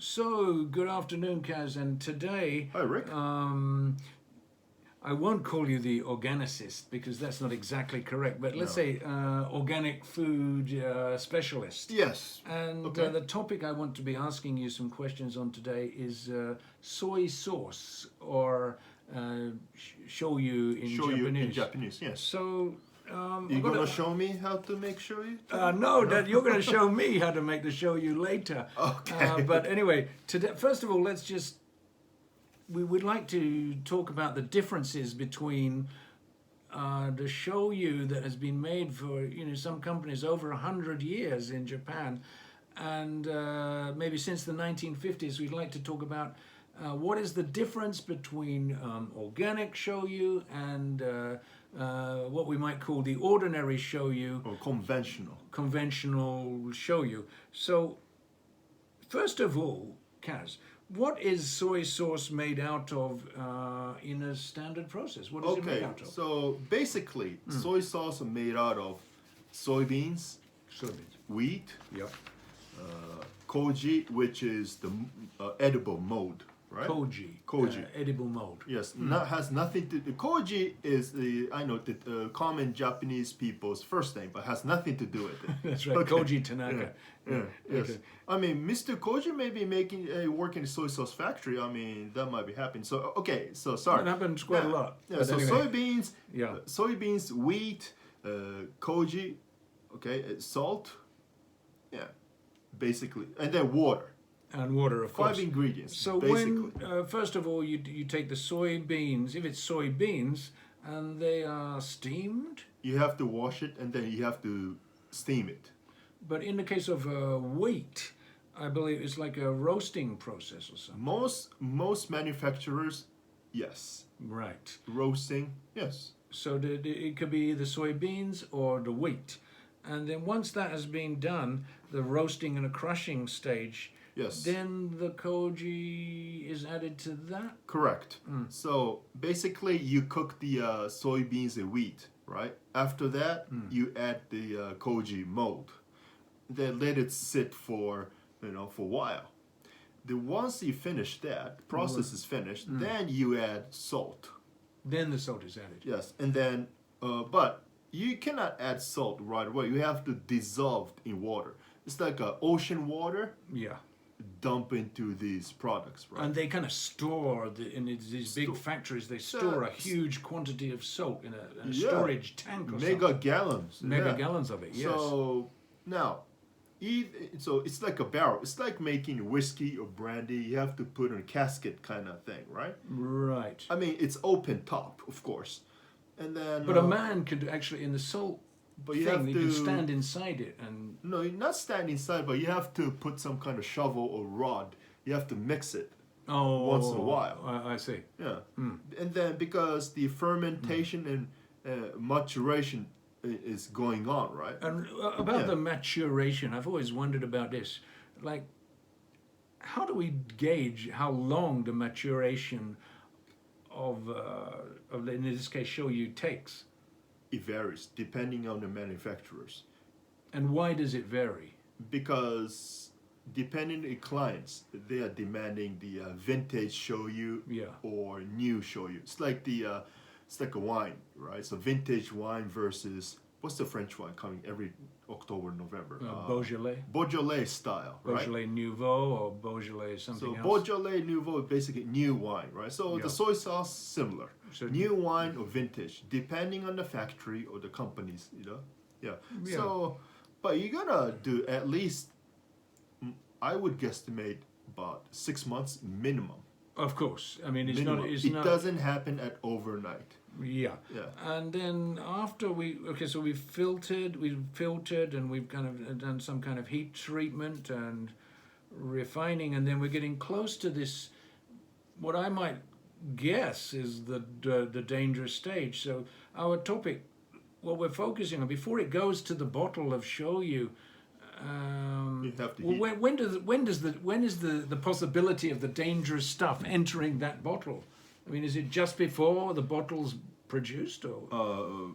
So, good afternoon, Kaz, and today Hi, Rick. I won't call you the organicist because that's not exactly correct, but let's No. say organic food specialist. Yes. And Okay. the topic I want to be asking you some questions on today is soy sauce or shoyu in Show you in Japanese. Japanese. Yes. So, You I've got gonna a, show me how to make shoyu? no, that you're going to show me how to make the shoyu later. Okay. But anyway, today, first of all, we would like to talk about the differences between the shoyu that has been made for some companies over 100 years in Japan, and maybe since the 1950s. We'd like to talk about what is the difference between organic shoyu and what we might call the ordinary shoyu, Or conventional. conventional shoyu. So, first of all, Kaz, what is soy sauce made out of in a standard process? What is it made Okay. out of? So basically, soy sauce are made out of soybeans, Soybeans. wheat, Yep. koji, which is the edible mold, right? Koji. Edible mold. Yes, has nothing to. Koji is the common Japanese people's first name, but has nothing to do with it. That's right. Okay. Koji Tanaka. Yes. Okay. I mean, Mr. Koji may be making working in a soy sauce factory. I mean, that might be happening. So okay, so sorry. That happens quite a lot. Yeah. But So anyway. soybeans, wheat, koji, okay, salt, yeah, basically, and then water. And water, of course. Five ingredients. So basically. when, first of all, you take the soybeans, if it's soybeans, and they are steamed, You have to wash it and then you have to steam it. but in the case of wheat, I believe it's like a roasting process or something. Most manufacturers, yes, Right. roasting, yes. So it could be the soybeans or the wheat. And then once that has been done, the roasting and the crushing stage, Yes. then the koji is added to that. Correct. So basically, you cook the soybeans and wheat, right? After that, you add the koji mold. Then let it sit for for a while. Once you finish that process is finished, then you add salt. Then the salt is added. Yes, and then but you cannot add salt right away. You have to dissolve it in water. It's like ocean water. Yeah. Dump into these products, right? And they kind of store in these big factories. They store a huge quantity of salt in a storage tank or Mega something. gallons. Mega yeah. gallons of it. Yes. So now, so it's like a barrel. It's like making whiskey or brandy. You have to put in a casket kind of thing, right? Right. I mean, it's open top, of course, and then. But a man could actually in the salt But you thing, have he to can stand inside it and. No, you're not stand inside, but you have to put some kind of shovel or rod. You have to mix it. Oh, Once in a while. I see. Yeah, and then because the fermentation and maturation is going on, right? And about Yeah. the maturation, I've always wondered about this. Like, how do we gauge how long the maturation of in this case, shoyu takes? It varies depending on the manufacturers, And why does it vary? because depending on the clients, they are demanding the vintage shoyu Yeah. or new shoyu. It's like it's like a wine, right? So vintage wine versus what's the French wine coming every October, November? Beaujolais? Beaujolais style, right? Beaujolais Nouveau or Beaujolais something So else? Beaujolais Nouveau is basically new wine, right? So Yeah. the soy sauce similar, So- new wine or vintage, depending on the factory or the companies, Yeah. Yeah. So, but you're gonna do at least, I would guesstimate about 6 months minimum. Of course. I mean, it's Minimum. not... It's It not, doesn't happen at overnight. Yeah. Yeah. And then after so we've filtered and we've kind of done some kind of heat treatment and refining, and then we're getting close to this, what I might guess is the dangerous stage. So our topic, what we're focusing on, before it goes to the bottle of shoyu, You have to well, heat. when is the possibility of the dangerous stuff entering that bottle? I mean, is it just before the bottle's produced, or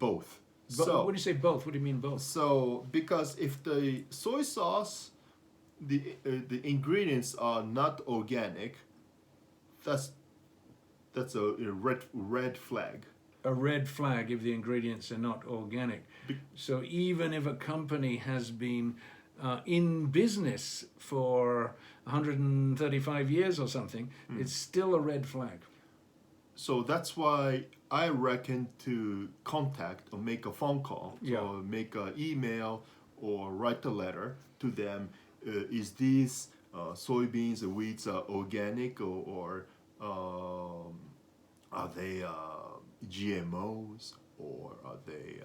Both. when you say both, what do you mean both? So because if the soy sauce the ingredients are not organic, that's a red flag. A red flag if the ingredients are not organic. So even if a company has been in business for 135 years or something, it's still a red flag. So that's why I reckon to contact or make a phone call or make an email or write a letter to them. Is these soybeans or wheats organic or are they GMOs or are they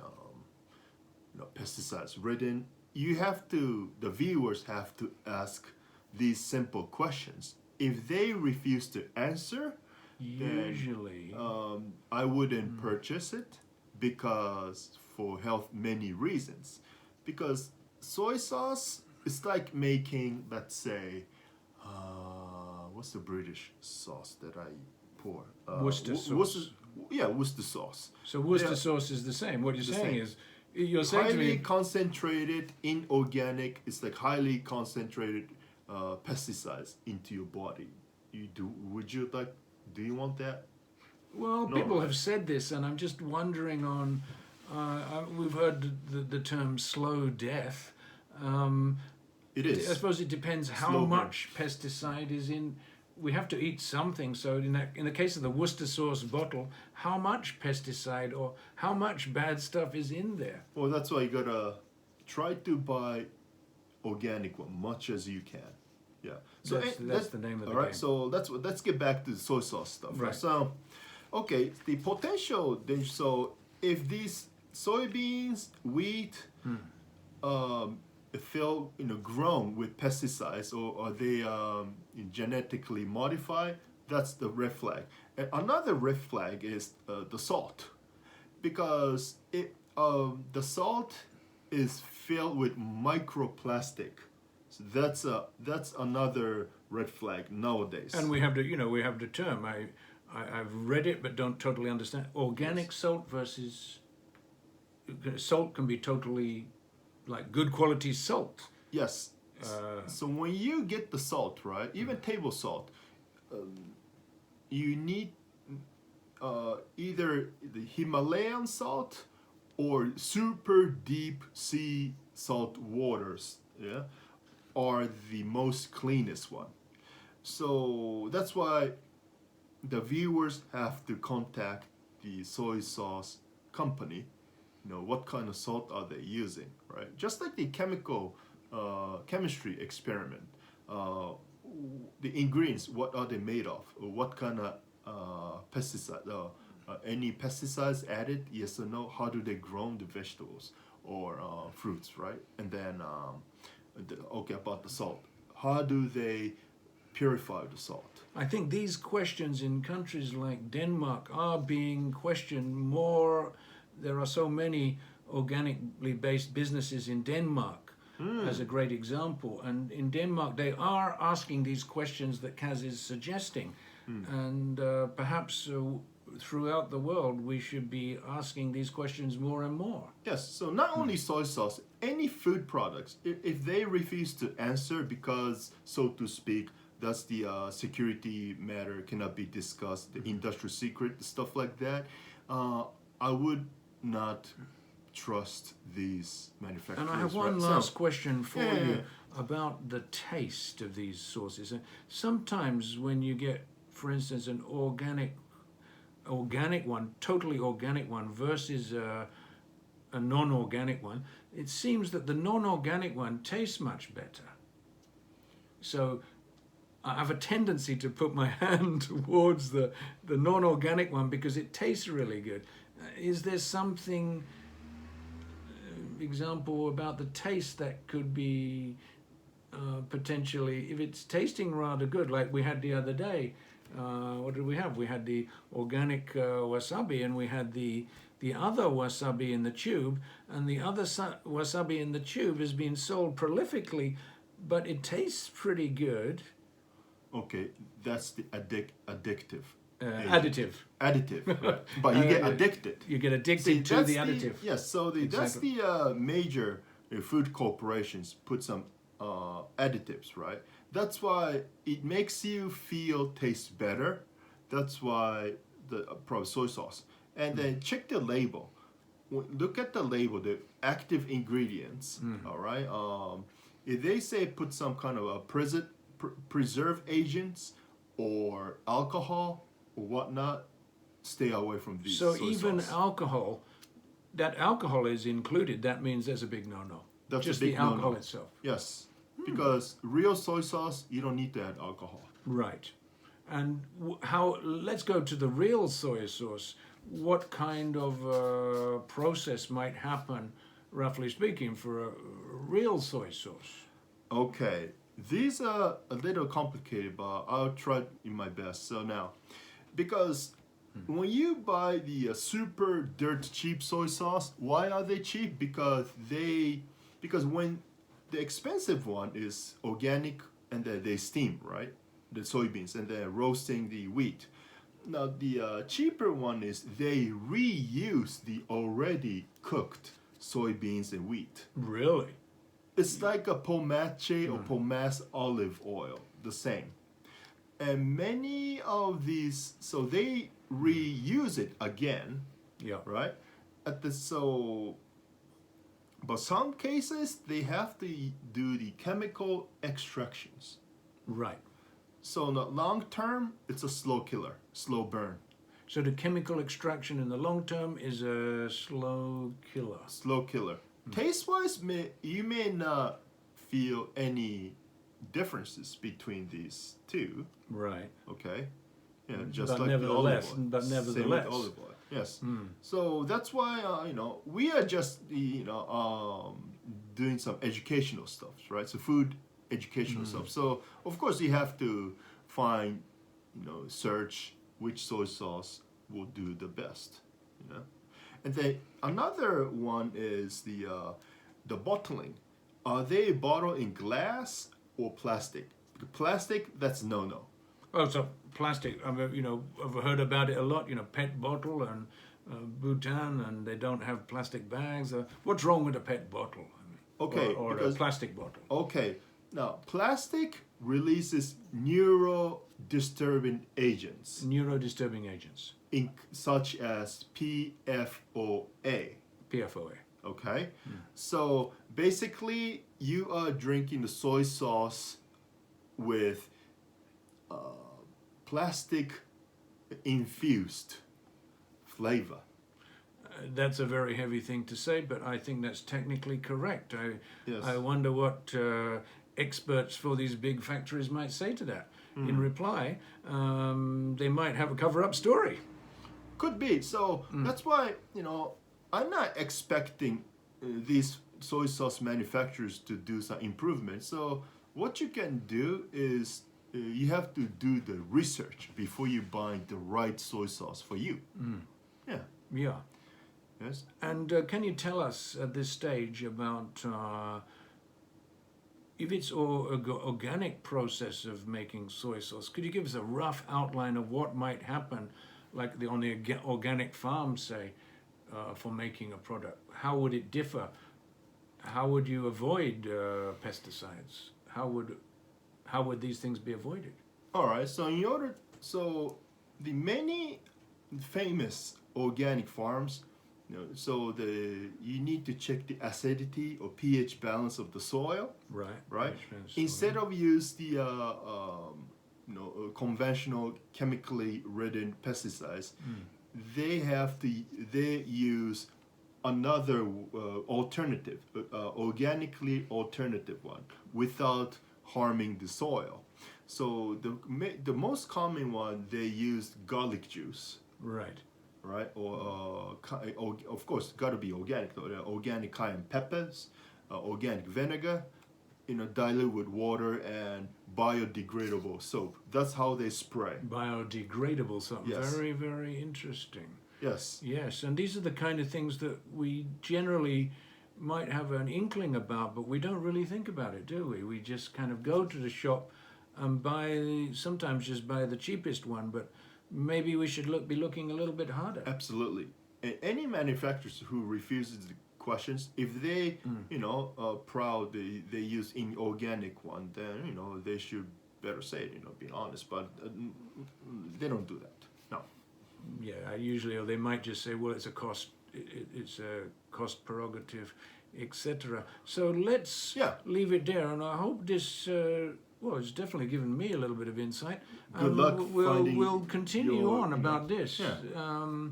pesticides ridden? The viewers have to ask these simple questions. If they refuse to answer, Usually, then, I wouldn't purchase it because for health many reasons. Because soy sauce is like making, let's say, what's the British sauce that I pour? Worcester sauce. Worcester sauce. So Worcester sauce is the same. What you're saying is, you're saying to Highly me, concentrated, inorganic. It's like highly concentrated pesticides into your body. Do you want that? well, No. people have said this, and I'm just wondering on. We've heard the term slow death. It is. I suppose it depends how Slow burn. much pesticide is in. We have to eat something. So in the case of the Worcester sauce bottle, how much pesticide or how much bad stuff is in there? Well, that's why you gotta try to buy organic one, much as you can. Yeah. So That's the name of the all right. game. So let's get back to the soy sauce stuff. Right. So, okay, the potential. Then so if these soybeans, wheat, feel grown with pesticides or are they genetically modified, that's the red flag. And another red flag is the salt, because the salt is filled with microplastic. So that's another red flag nowadays. And we have the term. I've read it but don't totally understand. Organic salt versus salt can be totally like good quality salt. Yes. So when you get the salt, right, even table salt, you need either the Himalayan salt or super deep sea salt waters, are the most cleanest one. So that's why the viewers have to contact the soy sauce company. What kind of salt are they using, right? Just like the chemistry experiment, the ingredients, what are they made of? What kind of pesticide? Any pesticides added? Yes or no? How do they grow the vegetables or fruits, right? And then, about the salt. How do they purify the salt? I think these questions in countries like Denmark are being questioned more. There are so many organically based businesses in Denmark as a great example. And in Denmark, they are asking these questions that Kaz is suggesting. And perhaps throughout the world, we should be asking these questions more and more. Yes, so not only soy sauce, any food products, if they refuse to answer because, so to speak, that's the security matter, cannot be discussed, the industrial secret, stuff like that, I would not trust these manufacturers. And I have one last question for you about the taste of these sauces. Sometimes when you get, for instance, an organic one, totally organic one versus a non-organic one, it seems that the non-organic one tastes much better. So I have a tendency to put my hand towards the non-organic one because it tastes really good. Is there something, example, about the taste that could be potentially, if it's tasting rather good, like we had the other day, what did we have? We had the organic wasabi and we had the other wasabi in the tube, and the other wasabi in the tube is being sold prolifically, but it tastes pretty good. Okay, that's the addictive. Additive. Additive, right. But you get addicted. You get addicted to the additive. Yes, so that's the major food corporations put some additives, right? That's why it makes you feel taste better. That's why the probably soy sauce. And then check the label. Look at the label, the active ingredients. All right. If they say put some kind of a preserve agents or alcohol or whatnot, stay away from these. So soy even sauce. alcohol, that alcohol is included, that means there's a big no-no. That's Just a big the alcohol no-no. itself. Yes, because real soy sauce, you don't need to add alcohol. Right. And how, let's go to the real soy sauce. What kind of process might happen, roughly speaking, for a real soy sauce? Okay, these are a little complicated, but I'll try in my best. So now, because when you buy the super dirt cheap soy sauce, why are they cheap? Because when the expensive one is organic and they steam, right, the soybeans, and they're roasting the wheat. Now the cheaper one is they reuse the already cooked soybeans and wheat. Really? It's like a pomace or pomace olive oil, the same. And many of these, so they reuse it again, Yeah. right? But some cases they have to do the chemical extractions. Right. So in the long term, it's a slow killer, slow burn. So the chemical extraction in the long term is a slow killer. Slow killer. Taste-wise, you may not feel any differences between these two. Right. Okay. Yeah, just But like nevertheless, the olive oil. but Same nevertheless. with olive oil. Yes. So that's why we are just doing some educational stuff, right? So food educational stuff. So of course you have to find, search which soy sauce will do the best, And then another one is the bottling. Are they bottled in glass or plastic? Plastic, that's no. Oh, so plastic. I've heard about it a lot. PET bottle and Bhutan, and they don't have plastic bags. What's wrong with a PET bottle? Okay, or a because- plastic bottle. Okay, now plastic releases neurodisturbing agents, Neurodisturbing agents. such as PFOA. PFOA. Okay, so basically you are drinking the soy sauce with plastic infused flavor. That's a very heavy thing to say, but I think that's technically correct. Yes. I wonder what experts for these big factories might say to that. In reply, they might have a cover-up story. Could be. So that's why, I'm not expecting these soy sauce manufacturers to do some improvements. So what you can do is you have to do the research before you buy the right soy sauce for you. Yeah. Yeah. Yes. And can you tell us at this stage about if it's organic process of making soy sauce? Could you give us a rough outline of what might happen, like on the organic farm, say, for making a product? How would it differ? How would you avoid pesticides? How would these things be avoided? All right. So the many famous organic farms, you need to check the acidity or pH balance of the soil, Right. right? Which means- Instead of use the conventional chemically ridden pesticides, they use another alternative, organically alternative one without harming the soil. So the most common one, they use garlic juice, Right. right? Or of course, got to be organic though. Organic cayenne peppers, organic vinegar, dilute with water and biodegradable soap. That's how they spray. Biodegradable something. Yes. Very, very interesting. Yes. Yes, and these are the kind of things that we generally might have an inkling about, but we don't really think about it, do we? We just kind of go to the shop and sometimes just buy the cheapest one, but maybe we should be looking a little bit harder. Absolutely. And any manufacturer who refuses questions. If they, proud they use inorganic one, then they should better say it. Being honest, but they don't do that. No. Yeah, usually, or they might just say, well, it's a cost. It's a cost prerogative, etc. So let's leave it there, and I hope this. Well, it's definitely given me a little bit of insight. Good luck finding We'll continue on about this Yeah.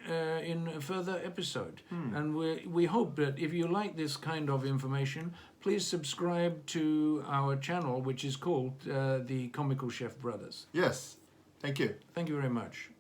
In a further episode. And we hope that if you like this kind of information, please subscribe to our channel, which is called the Comical Chef Brothers. Yes. Thank you. Thank you very much.